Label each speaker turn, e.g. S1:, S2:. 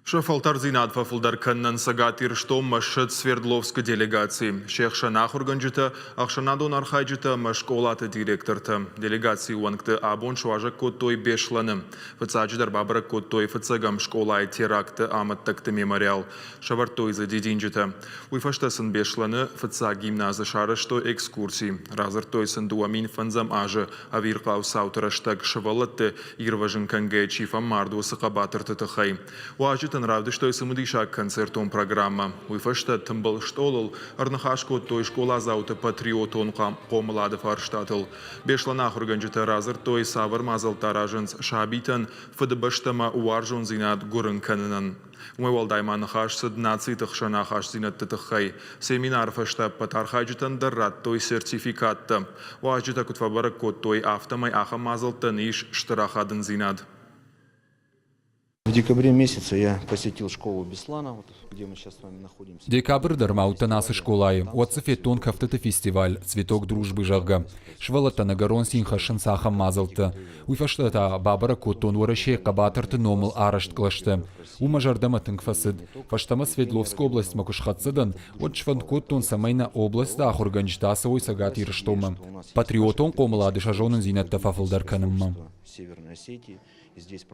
S1: Шафалтар зинат фафылдар каннан сагатир что машет Свердловской делегации. Шех Шанах органжита, Ахшанадон архайджита машколата директорта. Делегации уангты абон шуажа коттой бешланы. Фацаджидар бабра коттой фацагам школай теракты аматтакты мемориал. Шавартой за дединджита. Уйфаштасын бешланы фаца гимназы шарышто экскурсии. Разыртойсын дуамин фанзам ажы авирқау саутыраштаг шавалатты ирважын канге чифам марду сақабатырты тахай. Равды, что и самудиша концертом программа. Уйфашта тымбал штолл, арнахашко той школа заута патриотон комлады фарштатл. Бешланах органжита разыр той савар мазал тараженс шабитан фадбаштама уаржон зинат гурын канынан. Уйвал дайманахаш сад нацитах шанахаш зинат тахай. Семинар фашта патархайджитан даррат той сертификатта. Уажита кутфабарак кот той автомай аха мазал таниш штарахаден зинат.
S2: В декабре месяце я посетил школу Беслана, вот, где мы сейчас с вами находимся.
S3: Декабрь дармаута нас и школай. Отцефе тон кафтата фестиваль «Цветок дружбы жага». Швалата на горон синха шансаха мазалта. Уйфаштата бабара котон вараше кабатарты номал арашт клашта. Умажардама тынкфасыд. Фаштама Свердловская область макушхатсыдан. Вот шван котон самайна область да ахурганчта савой сагат ирштома. Патриотон комлады шажонын зинатта фафылдар канымма.